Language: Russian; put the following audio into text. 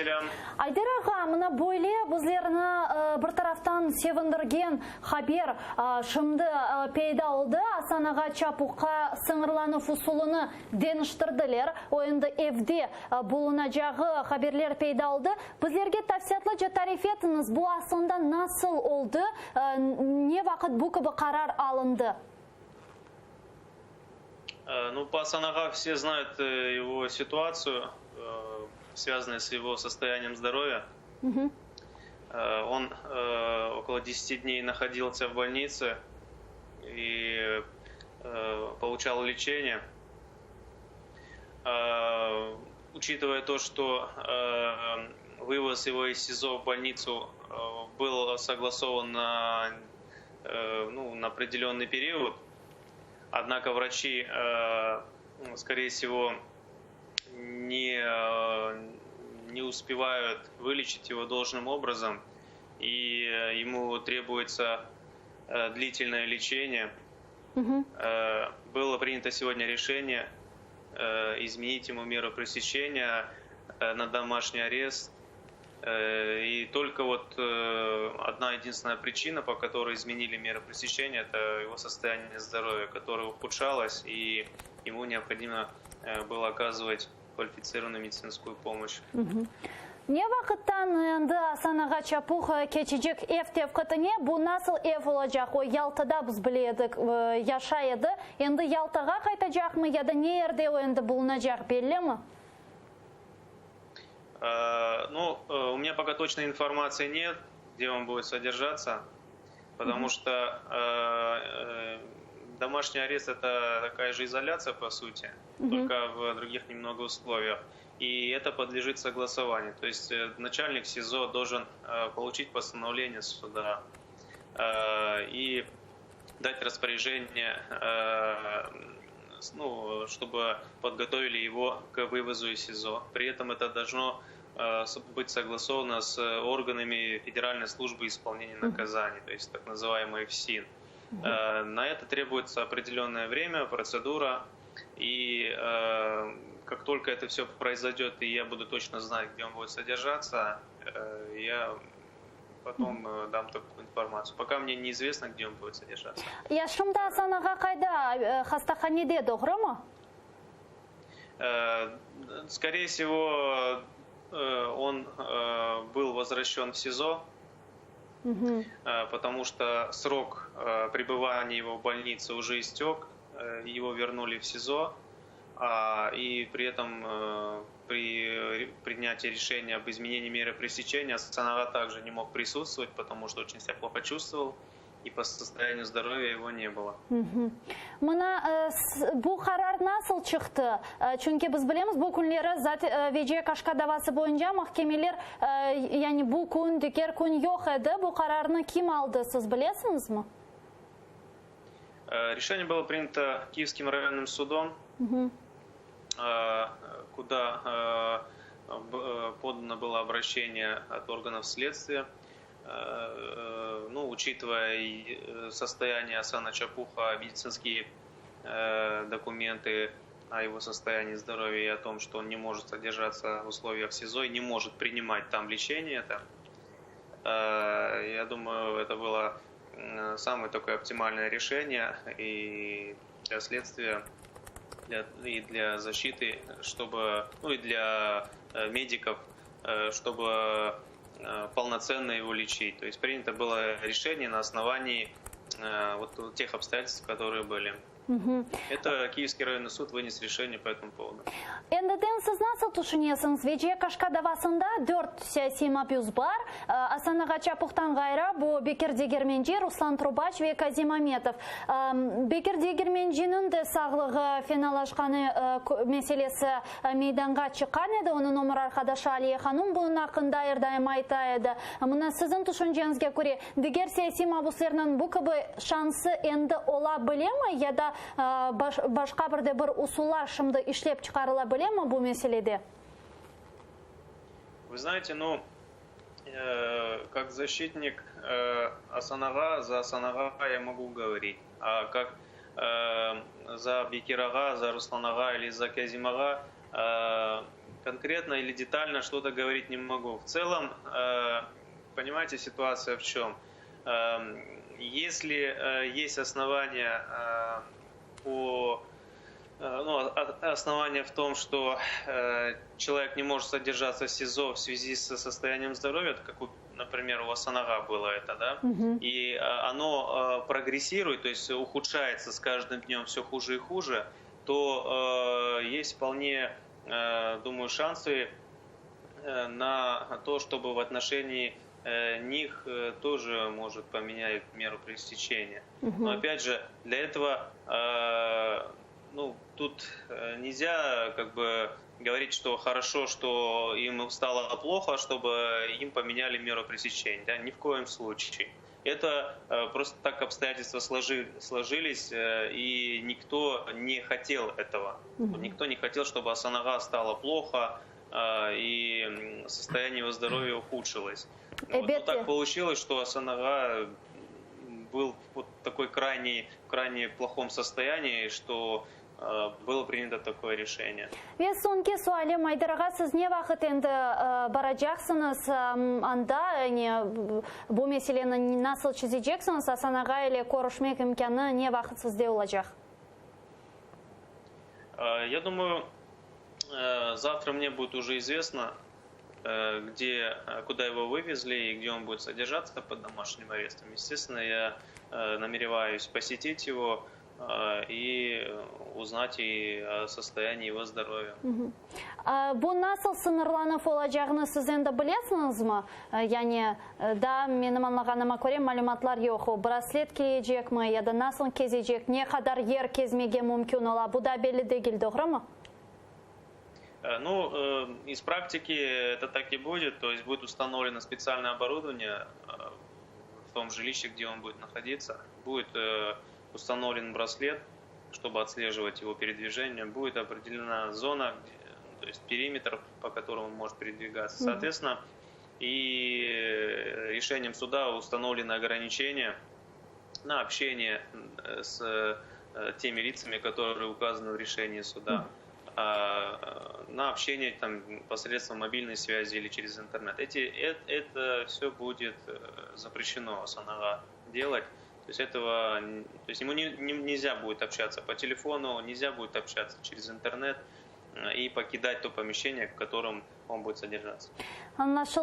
телезрителям. Айдераға, мұна бойле бұзлеріні бір тарафтан севіндірген хабер шымды пейда олды. Асанаға чапуққа сыңырланы фусулыны деніштірділер. Ойынды евде бұлына жағы хаберлер пейда олды. Бұзлерге тафсиятлы жатариф етіңіз, бұл асында насыл олды? Не вақыт бұл кібі қарар алынды? Ну, по Асанага все знают его ситуацию, связанную с его состоянием здоровья. Он около 10 дней находился в больнице и получал лечение. Учитывая то, что вывоз его из СИЗО в больницу был согласован на определенный период, однако врачи, скорее всего, не успевают вылечить его должным образом, и ему требуется длительное лечение. Было принято сегодня решение изменить ему меру пресечения на домашний арест. И только вот одна единственная причина, по которой изменили меры пресечения, это его состояние здоровья, которое ухудшалось, и ему необходимо было оказывать квалифицированную медицинскую помощь. Не вақыттан енді Асанаға чапуқ кечежек ефтев қытыне, бұл насыл еф олажақ, ой, Ялтада біз біледік, яшайды. Енді Ялтаға қайта жақмы, яда не ерде енді бұлына жақ белі ме? У меня пока точной информации нет, где он будет содержаться, потому что домашний арест — это такая же изоляция, по сути, только в других немного условиях. И это подлежит согласованию. То есть начальник СИЗО должен получить постановление суда и дать распоряжение, чтобы подготовили его к вывозу из СИЗО. При этом это должно быть согласовано с органами Федеральной службы исполнения наказаний, то есть так называемый ФСИН. На это требуется определенное время, процедура, и как только это все произойдет, и я буду точно знать, где он будет содержаться, я потом дам такую информацию. Пока мне неизвестно, где он будет содержаться. Яшымда Асанаға қайда хастаханеде, doğru mu? Скорее всего, он был возвращен в СИЗО, потому что срок пребывания его в больнице уже истек, его вернули в СИЗО, и при этом при принятии решения об изменении меры пресечения Асанага также не мог присутствовать, потому что очень себя плохо чувствовал, и по состоянию здоровья его не было. Мына бұл қарар насыл шықты? Чүнке біз білеміз, бұл күнлері веде қашқа давасы бойынша махкемелер, яғни бұл күн, декер күн жоқ еді. Бұл қарарыны кім алды, сіз білесіңіз ме? Решение было принято Киевским районным судом, куда подано было обращение от органов следствия. Учитывая состояние Асана Чапуха, медицинские документы о его состоянии здоровья и о том, что он не может содержаться в условиях СИЗО и не может принимать там лечение, я думаю, это было самое такое оптимальное решение и для следствия, и для защиты, чтобы, и для медиков, чтобы полноценно его лечить. То есть принято было решение на основании тех обстоятельств, которые были. Это Киевский районный суд вынес решение по этому поводу. Эндеден сіз насыл түшінесіңіз? Веде қашқа давасында 4 саяси мабюз бар. Асанаға чапуқтан ғайра бұл Бекер Дегерменжи, Руслан Трубач ве Казим Аметов. Бекер Дегерменжинің де сағлығы финалашқаны мәселесі мейданға шыққан еді. Оның номер арқадашы Алия Ханум бұның ақында ердайым айта еді. Мұна сіздің түшінжеңізге көре, дегер саяси мабуслерінің бұл кібі шансы енді ола біле ме? Яда башқа бірде бір усулар шымды ишлеп чықарыла біле ме бұл мәселеде? Вы знаете, как защитник Асанага, за Асанага я могу говорить, а как за Бекерага, за Русланага или за Казимага, конкретно или детально что-то говорить не могу. В целом, понимаете, ситуация в чем? Если есть основания основания в том, что человек не может содержаться в СИЗО в связи с состоянием здоровья, как, например, у Асанага было это, да, и оно прогрессирует, то есть ухудшается с каждым днем все хуже и хуже, то есть вполне, думаю, шансы на то, чтобы в отношении них тоже может поменять меру пресечения. Но опять же, для этого тут нельзя говорить, что хорошо, что им стало плохо, чтобы им поменяли меру пресечения. Да? Ни в коем случае. Это просто так обстоятельства сложились, и никто не хотел этого. Никто не хотел, чтобы Асанага стало плохо, и состояние его здоровья ухудшилось. Но так получилось, что Асанага был в такой крайне плохом состоянии, что было принято такое решение. Мен соңғы суалым Айдарға, сіз не вақыт енді баражақсыңыз, анда бұл мәселені насыл чізежексіңіз, Асанаға или көрішмек имканы не вақыт сізде олacak? Я думаю, завтра мне будет уже известно, куда его вывезли и где он будет содержаться под домашним арестом. Естественно, я намереваюсь посетить его и узнать и о состоянии его здоровья. Бұл насыл сынырланып олacağını сіз енді білесіңіз ме? Яғни, да, менің анлағаныма көре мәліматлар жоқ. Браслет киecek ме, я да насыл кезecek, не қадар ер кезмеге мүмкін ола? Бұл да белі дегіл, доғры ма? Из практики это так и будет, то есть будет установлено специальное оборудование в том жилище, где он будет находиться, будет установлен браслет, чтобы отслеживать его передвижение, будет определена зона, то есть периметр, по которому он может передвигаться. Соответственно, и решением суда установлены ограничения на общение с теми лицами, которые указаны в решении суда, на общение посредством мобильной связи или через интернет. Это все будет запрещено Асанага делать. То есть ему нельзя будет общаться по телефону, нельзя будет общаться через интернет и покидать то помещение, в котором он будет содержаться.